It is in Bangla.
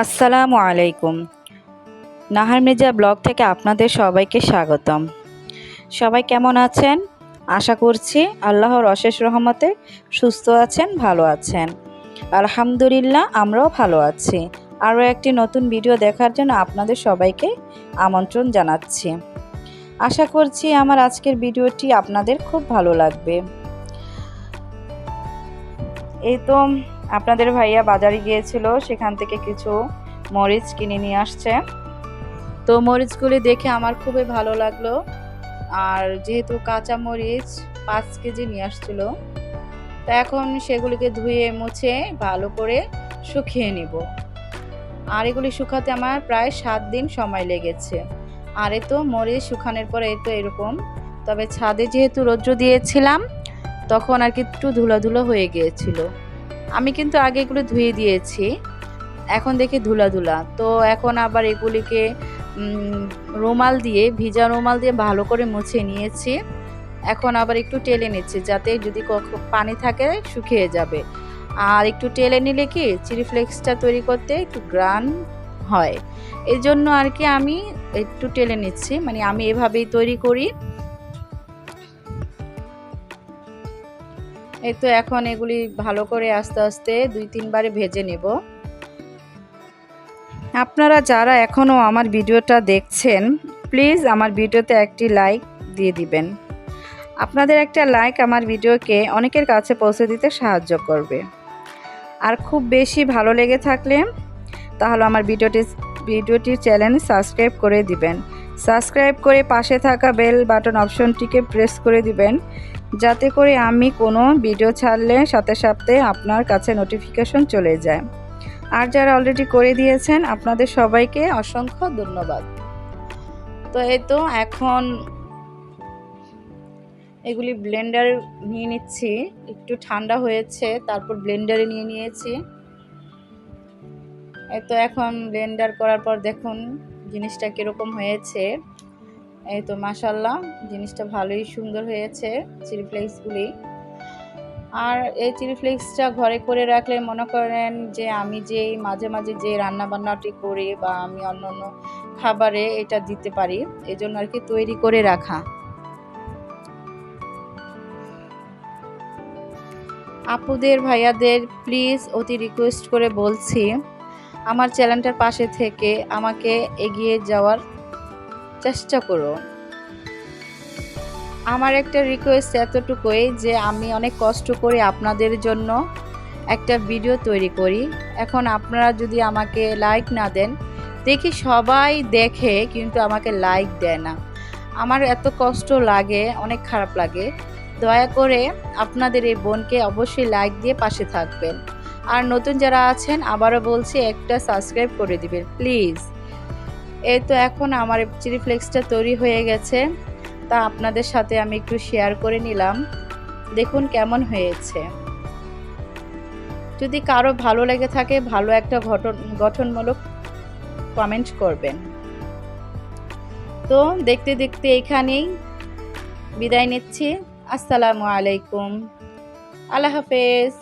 আসসালামু আলাইকুম। নাহার মির্জা ব্লগ থেকে আপনাদের সবাইকে স্বাগতম। সবাই কেমন আছেন? আশা করছি আল্লাহর অশেষ রহমতে সুস্থ আছেন, ভালো আছেন। আলহামদুলিল্লাহ, আমরাও ভালো আছি। আরও একটি নতুন ভিডিও দেখার জন্য আপনাদের সবাইকে আমন্ত্রণ জানাচ্ছি। আশা করছি আমার আজকের ভিডিওটি আপনাদের খুব ভালো লাগবে। এই তো আপনাদের ভাইয়া বাজারে গিয়েছিল, সেখান থেকে কিছু মরিচ কিনে নিয়ে আসছে। তো মরিচগুলি দেখে আমার খুবই ভালো লাগলো। আর যেহেতু কাঁচা মরিচ 5 কেজি নিয়ে আসছিল, তো এখন সেগুলিকে ধুয়ে মুছে ভালো করে শুকিয়ে নিব। আর এগুলি শুকাতে আমার প্রায় 7 দিন সময় লেগেছে। আর এই তো মরিচ শুকানোর পরে এই তো এরকম। তবে ছাদে যেহেতু রৌদ্র দিয়েছিলাম, তখন আর কি একটু ধুলো ধুলো হয়ে গিয়েছিল। আমি কিন্তু আগে এগুলো ধুয়ে দিয়েছি, এখন দেখি ধুলা ধুলা। তো এখন আবার এগুলিকে রুমাল দিয়ে, ভিজা রুমাল দিয়ে ভালো করে মুছে নিয়েছি। এখন আবার একটু টেলে নিচ্ছি, যাতে যদি পানি থাকে শুকিয়ে যাবে। আর একটু টেলে নিলে কি চিলি ফ্লেক্সটা তৈরি করতে একটু গ্রান হয়, এই জন্য আর কি আমি একটু টেলে নিচ্ছি। মানে আমি এভাবেই তৈরি করি। এই তো এখন এগুলি ভালো করে আস্তে আস্তে 2-3 বারে ভেজে নেব। আপনারা যারা এখনও আমার ভিডিওটা দেখছেন, প্লিজ আমার ভিডিওতে একটি লাইক দিয়ে দিবেন। আপনাদের একটা লাইক আমার ভিডিওকে অনেকের কাছে পৌঁছে দিতে সাহায্য করবে। আর খুব বেশি ভালো লেগে থাকলে তাহলে আমার ভিডিওটির চ্যানেল সাবস্ক্রাইব করে দিবেন। সাবস্ক্রাইব করে পাশে থাকা বেল বাটন অপশনটিকে প্রেস করে দিবেন, যাতে করে আমি কোনো ভিডিও ছাড়লে সাথে সাথে আপনার কাছে নোটিফিকেশন চলে যায়। আর যারা অলরেডি করে দিয়েছেন, আপনাদের সবাইকে অসংখ্য ধন্যবাদ। তো এই তো এখন এগুলি ব্লেন্ডার নিয়ে নিচ্ছি। একটু ঠান্ডা হয়েছে, তারপর ব্লেন্ডারে নিয়ে নিয়েছি। এই তো এখন ব্লেন্ডার করার পর দেখুন জিনিসটা কীরকম হয়েছে। এই তো মাশাআল্লাহ, জিনিসটা ভালোই সুন্দর হয়েছে চিলি ফ্লেক্সগুলি। আর এই চিলি ফ্লেক্সটা ঘরে করে রাখলে মনে করেন যে আমি যে মাঝে মাঝে যে রান্নাবান্নাটি করি বা আমি অন্য অন্য খাবারে এটা দিতে পারি, এই জন্য আর কি তৈরি করে রাখা। আপুদের ভাইয়াদের প্লিজ অতি রিকোয়েস্ট করে বলছি, আমার চ্যানেলটার পাশে থেকে আমাকে এগিয়ে যাওয়ার চেষ্টা করো। আমার একটা রিকোয়েস্ট এতটুকুই যে আমি অনেক কষ্ট করে আপনাদের জন্য একটা ভিডিও তৈরি করি। এখন আপনারা যদি আমাকে লাইক না দেন, দেখি সবাই দেখে কিন্তু আমাকে লাইক দেয় না। আমার এত কষ্ট লাগে, অনেক খারাপ লাগে। দয়া করে আপনাদের এই বোনকে অবশ্যই লাইক দিয়ে পাশে থাকবেন। আর নতুন যারা আছেন আবারও বলছি, একটা সাবস্ক্রাইব করে দিবেন প্লিজ। এই তো এখন আমার চিলি ফ্লেক্সটা তৈরি হয়ে গেছে, তা আপনাদের সাথে আমি একটু শেয়ার করে নিলাম। দেখুন কেমন হয়েছে। যদি কারো ভালো লেগে থাকে, ভালো একটা গঠনমূলক কমেন্ট করবেন। তো দেখতে দেখতে এখানেই বিদায় নিচ্ছি। আসসালামু আলাইকুম, আল্লাহ হাফেজ।